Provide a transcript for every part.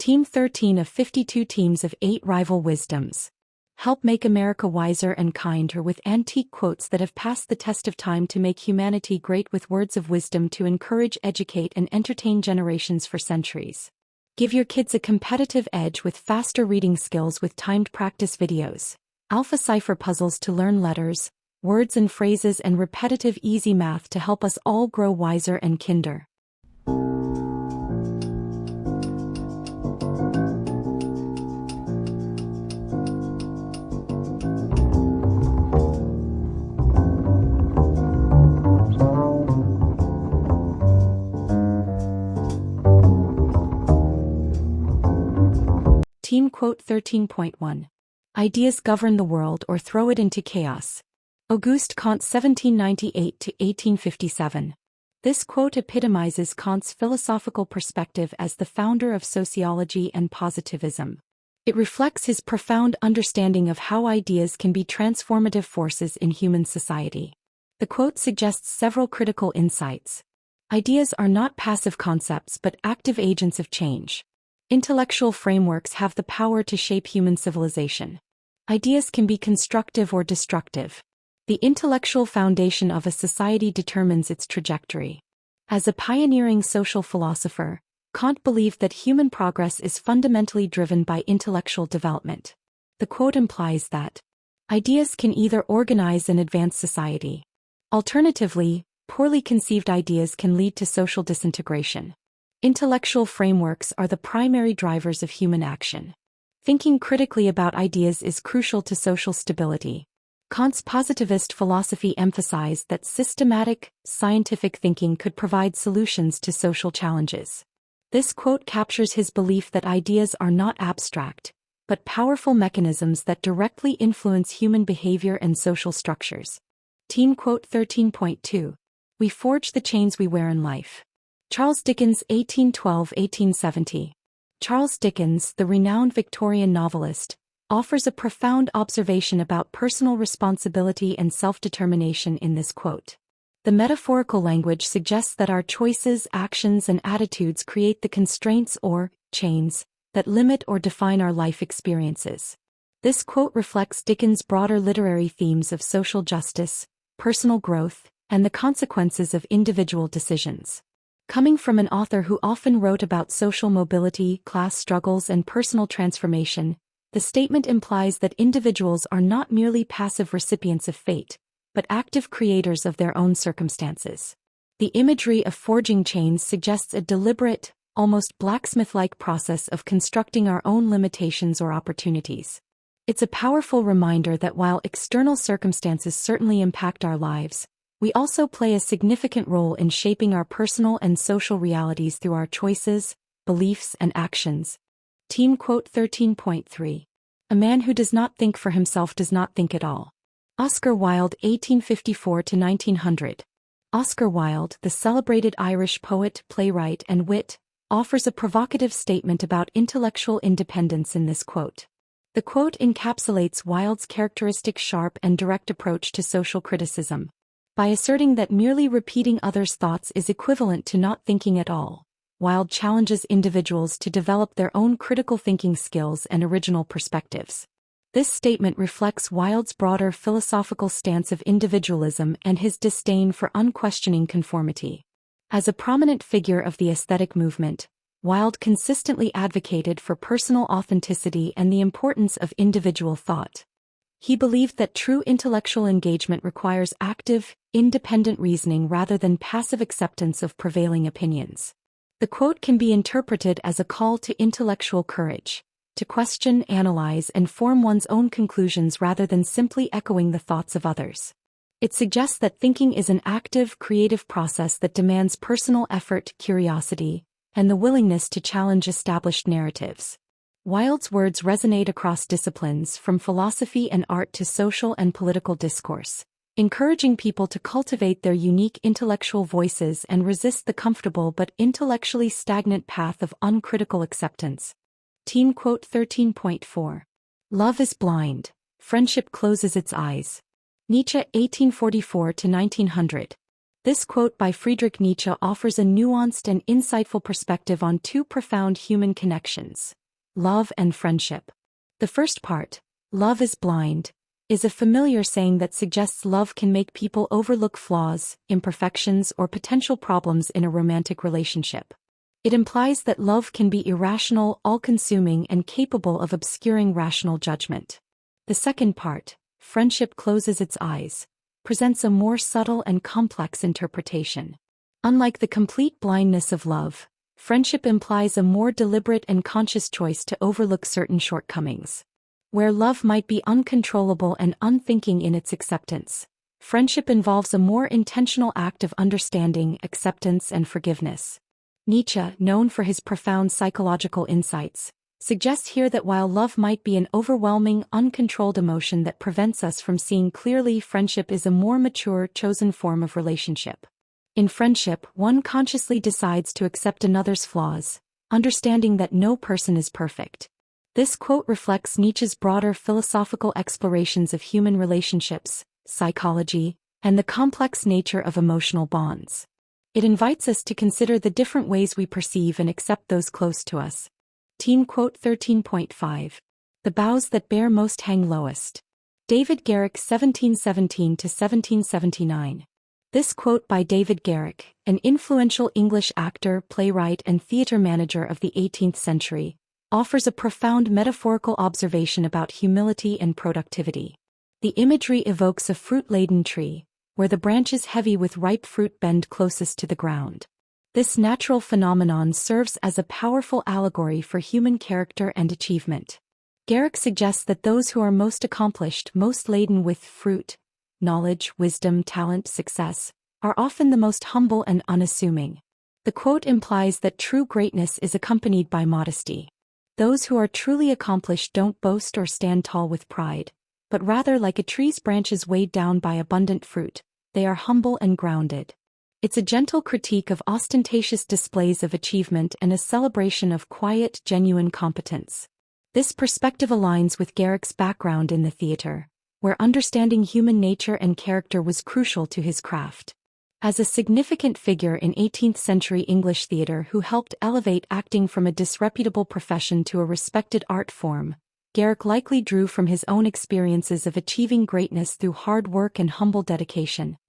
Team 13 of 52 teams of 8 rival wisdoms. Help make America wiser and kinder with antique quotes that have passed the test of time to make humanity great, with words of wisdom to encourage, educate, and entertain generations for centuries. Give your kids a competitive edge with faster reading skills with timed practice videos, alpha cipher puzzles to learn letters, words and phrases, and repetitive easy math to help us all grow wiser and kinder. Team quote 13.1. Ideas govern the world or throw it into chaos. Auguste Comte 1798–1857. This quote epitomizes Comte's philosophical perspective as the founder of sociology and positivism. It reflects his profound understanding of how ideas can be transformative forces in human society. The quote suggests several critical insights. Ideas are not passive concepts but active agents of change. Intellectual frameworks have the power to shape human civilization. Ideas can be constructive or destructive. The intellectual foundation of a society determines its trajectory. As a pioneering social philosopher, Comte believed that human progress is fundamentally driven by intellectual development. The quote implies that ideas can either organize and advance society. Alternatively, poorly conceived ideas can lead to social disintegration. Intellectual frameworks are the primary drivers of human action. Thinking critically about ideas is crucial to social stability. Comte's positivist philosophy emphasized that systematic, scientific thinking could provide solutions to social challenges. This quote captures his belief that ideas are not abstract, but powerful mechanisms that directly influence human behavior and social structures. Team quote 13.2. We forge the chains we wear in life. Charles Dickens 1812–1870. Charles Dickens, the renowned Victorian novelist, offers a profound observation about personal responsibility and self-determination in this quote. The metaphorical language suggests that our choices, actions, and attitudes create the constraints or chains that limit or define our life experiences. This quote reflects Dickens' broader literary themes of social justice, personal growth, and the consequences of individual decisions. Coming from an author who often wrote about social mobility, class struggles, and personal transformation, the statement implies that individuals are not merely passive recipients of fate, but active creators of their own circumstances. The imagery of forging chains suggests a deliberate, almost blacksmith-like process of constructing our own limitations or opportunities. It's a powerful reminder that while external circumstances certainly impact our lives, we also play a significant role in shaping our personal and social realities through our choices, beliefs, and actions. Team quote 13.3. A man who does not think for himself does not think at all. Oscar Wilde 1854–1900. Oscar Wilde, the celebrated Irish poet, playwright, and wit, offers a provocative statement about intellectual independence in this quote. The quote encapsulates Wilde's characteristic sharp and direct approach to social criticism. By asserting that merely repeating others' thoughts is equivalent to not thinking at all, Wilde challenges individuals to develop their own critical thinking skills and original perspectives. This statement reflects Wilde's broader philosophical stance of individualism and his disdain for unquestioning conformity. As a prominent figure of the aesthetic movement, Wilde consistently advocated for personal authenticity and the importance of individual thought. He believed that true intellectual engagement requires active, independent reasoning rather than passive acceptance of prevailing opinions. The quote can be interpreted as a call to intellectual courage, to question, analyze, and form one's own conclusions rather than simply echoing the thoughts of others. It suggests that thinking is an active, creative process that demands personal effort, curiosity, and the willingness to challenge established narratives. Wilde's words resonate across disciplines, from philosophy and art to social and political discourse, encouraging people to cultivate their unique intellectual voices and resist the comfortable but intellectually stagnant path of uncritical acceptance. Team quote 13.4. Love is blind, friendship closes its eyes. Nietzsche 1844–1900. This quote by Friedrich Nietzsche offers a nuanced and insightful perspective on two profound human connections: love and friendship. The first part, "Love is blind," is a familiar saying that suggests love can make people overlook flaws, imperfections, or potential problems in a romantic relationship. It implies that love can be irrational, all-consuming, and capable of obscuring rational judgment. The second part, "Friendship closes its eyes," presents a more subtle and complex interpretation. Unlike the complete blindness of love, friendship implies a more deliberate and conscious choice to overlook certain shortcomings. Where love might be uncontrollable and unthinking in its acceptance, friendship involves a more intentional act of understanding, acceptance, and forgiveness. Nietzsche, known for his profound psychological insights, suggests here that while love might be an overwhelming, uncontrolled emotion that prevents us from seeing clearly, friendship is a more mature, chosen form of relationship. In friendship, one consciously decides to accept another's flaws, understanding that no person is perfect. This quote reflects Nietzsche's broader philosophical explorations of human relationships, psychology, and the complex nature of emotional bonds. It invites us to consider the different ways we perceive and accept those close to us. Teen quote 13.5. The boughs that bear most hang lowest. David Garrick, 1717–1779. This quote by David Garrick, an influential English actor, playwright, and theatre manager of the 18th century, offers a profound metaphorical observation about humility and productivity. The imagery evokes a fruit-laden tree, where the branches heavy with ripe fruit bend closest to the ground. This natural phenomenon serves as a powerful allegory for human character and achievement. Garrick suggests that those who are most accomplished, most laden with fruit, knowledge, wisdom, talent, success, are often the most humble and unassuming. The quote implies that true greatness is accompanied by modesty. Those who are truly accomplished don't boast or stand tall with pride, but rather, like a tree's branches weighed down by abundant fruit, they are humble and grounded. It's a gentle critique of ostentatious displays of achievement and a celebration of quiet, genuine competence. This perspective aligns with Garrick's background in the theatre, where understanding human nature and character was crucial to his craft. As a significant figure in 18th-century English theatre who helped elevate acting from a disreputable profession to a respected art form, Garrick likely drew from his own experiences of achieving greatness through hard work and humble dedication.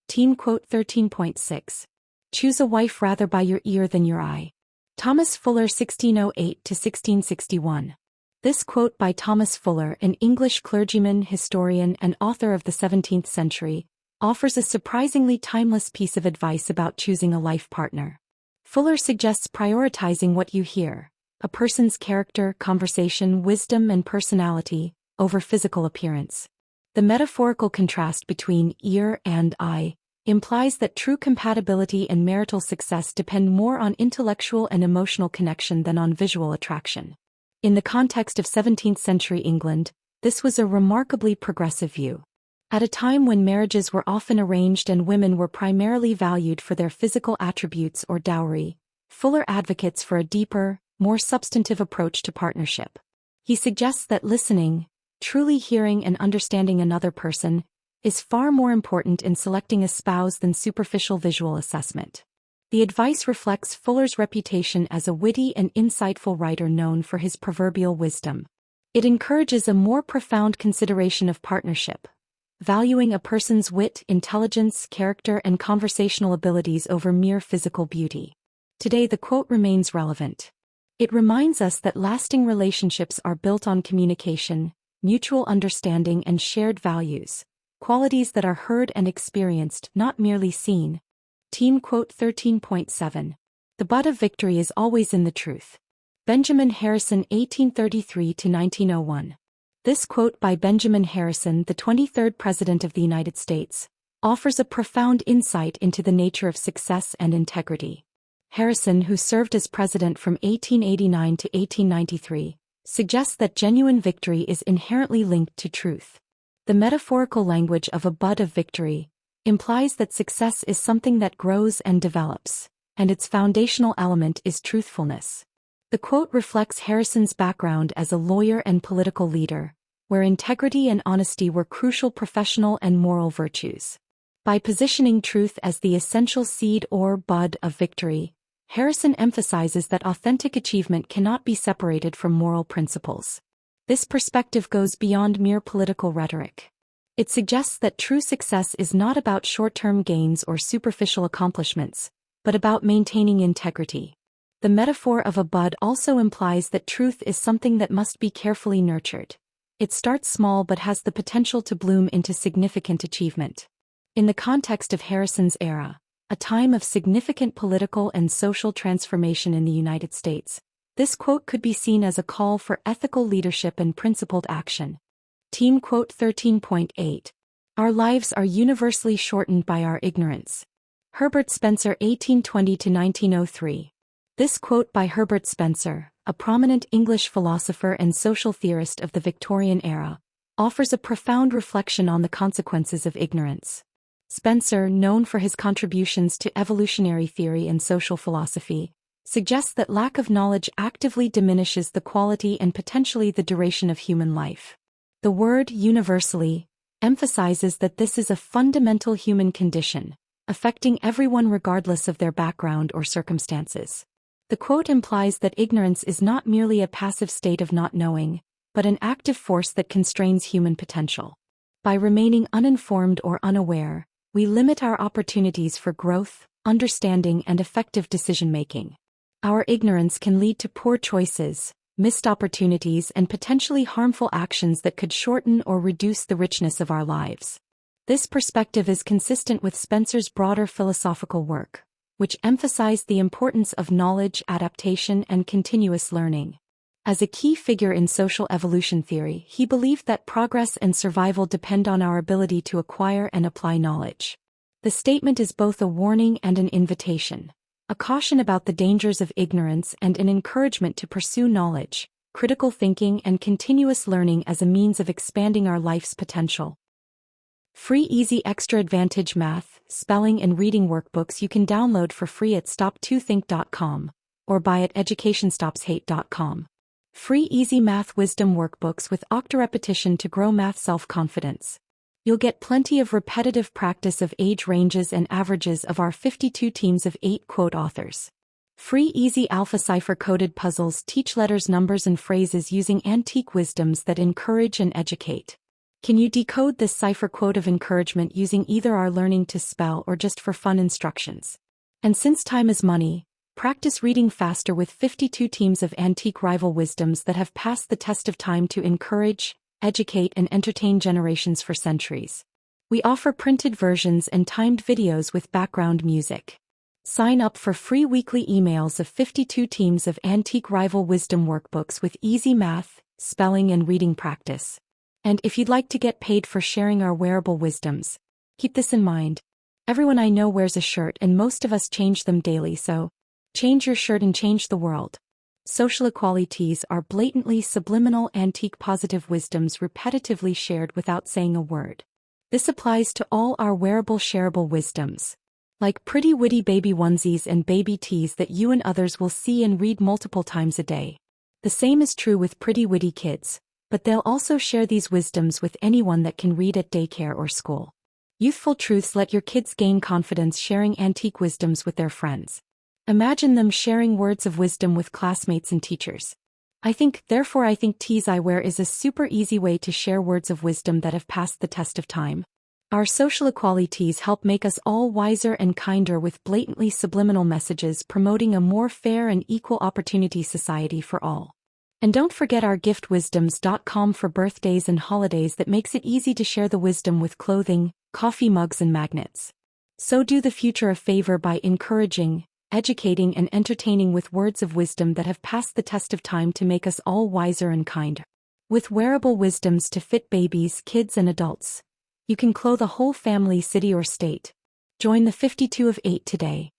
Teen quote 13.6. Choose a wife rather by your ear than your eye. Thomas Fuller, 1608–1661. This quote by Thomas Fuller, an English clergyman, historian, and author of the 17th century, offers a surprisingly timeless piece of advice about choosing a life partner. Fuller suggests prioritizing what you hear, a person's character, conversation, wisdom, and personality, over physical appearance. The metaphorical contrast between ear and eye implies that true compatibility and marital success depend more on intellectual and emotional connection than on visual attraction. In the context of 17th-century England, this was a remarkably progressive view. At a time when marriages were often arranged and women were primarily valued for their physical attributes or dowry, Fuller advocates for a deeper, more substantive approach to partnership. He suggests that listening, truly hearing and understanding another person, is far more important in selecting a spouse than superficial visual assessment. The advice reflects Fuller's reputation as a witty and insightful writer known for his proverbial wisdom. It encourages a more profound consideration of partnership, valuing a person's wit, intelligence, character, and conversational abilities over mere physical beauty. Today the quote remains relevant. It reminds us that lasting relationships are built on communication, mutual understanding, and shared values, qualities that are heard and experienced, not merely seen. Teen quote 13.7. The bud of victory is always in the truth. Benjamin Harrison, 1833–1901. This quote by Benjamin Harrison, the 23rd President of the United States, offers a profound insight into the nature of success and integrity. Harrison, who served as president from 1889 to 1893, suggests that genuine victory is inherently linked to truth. The metaphorical language of a bud of victory implies that success is something that grows and develops, and its foundational element is truthfulness. The quote reflects Harrison's background as a lawyer and political leader, where integrity and honesty were crucial professional and moral virtues. By positioning truth as the essential seed or bud of victory, Harrison emphasizes that authentic achievement cannot be separated from moral principles. This perspective goes beyond mere political rhetoric. It suggests that true success is not about short-term gains or superficial accomplishments, but about maintaining integrity. The metaphor of a bud also implies that truth is something that must be carefully nurtured. It starts small but has the potential to bloom into significant achievement. In the context of Harrison's era, a time of significant political and social transformation in the United States, this quote could be seen as a call for ethical leadership and principled action. Team quote 13.8. Our lives are universally shortened by our ignorance. Herbert Spencer 1820–1903. This quote by Herbert Spencer, a prominent English philosopher and social theorist of the Victorian era, offers a profound reflection on the consequences of ignorance. Spencer, known for his contributions to evolutionary theory and social philosophy, suggests that lack of knowledge actively diminishes the quality and potentially the duration of human life. The word universally emphasizes that this is a fundamental human condition, affecting everyone regardless of their background or circumstances. The quote implies that ignorance is not merely a passive state of not knowing, but an active force that constrains human potential. By remaining uninformed or unaware, we limit our opportunities for growth, understanding, and effective decision-making. Our ignorance can lead to poor choices, missed opportunities, and potentially harmful actions that could shorten or reduce the richness of our lives. This perspective is consistent with Spencer's broader philosophical work, which emphasized the importance of knowledge, adaptation, and continuous learning. As a key figure in social evolution theory, he believed that progress and survival depend on our ability to acquire and apply knowledge. The statement is both a warning and an invitation, a caution about the dangers of ignorance and an encouragement to pursue knowledge, critical thinking, and continuous learning as a means of expanding our life's potential. Free easy extra advantage math, spelling, and reading workbooks you can download for free at stop2think.com or buy at educationstopshate.com. Free easy math wisdom workbooks with octa-repetition to grow math self-confidence. You'll get plenty of repetitive practice of age ranges and averages of our 52 teams of 8 quote authors. Free easy alpha Cypher coded puzzles teach letters, numbers, and phrases using antique wisdoms that encourage and educate. Can you decode this Cypher quote of encouragement using either our learning to spell or just for fun instructions? And since time is money, practice reading faster with 52 teams of antique rival wisdoms that have passed the test of time to encourage, educate, and entertain generations for centuries. We offer printed versions and timed videos with background music. Sign up for free weekly emails of 52 teams of antique rival wisdom workbooks with easy math, spelling, and reading practice. And if you'd like to get paid for sharing our wearable wisdoms, keep this in mind. Everyone I know wears a shirt and most of us change them daily, so change your shirt and change the world. Social equalities are blatantly subliminal antique positive wisdoms repetitively shared without saying a word. This applies to all our wearable shareable wisdoms, like pretty witty baby onesies and baby tees that you and others will see and read multiple times a day. The same is true with pretty witty kids, but they'll also share these wisdoms with anyone that can read at daycare or school. Youthful truths let your kids gain confidence sharing antique wisdoms with their friends. Imagine them sharing words of wisdom with classmates and teachers. Therefore I think tees I wear is a super easy way to share words of wisdom that have passed the test of time. Our social equalities help make us all wiser and kinder with blatantly subliminal messages promoting a more fair and equal opportunity society for all. And don't forget our giftwisdoms.com for birthdays and holidays that makes it easy to share the wisdom with clothing, coffee mugs, and magnets. So do the future a favor by encouraging, educating, and entertaining with words of wisdom that have passed the test of time to make us all wiser and kinder. With wearable wisdoms to fit babies, kids, and adults, you can clothe a whole family, city, or state. Join the 52 of 8 today.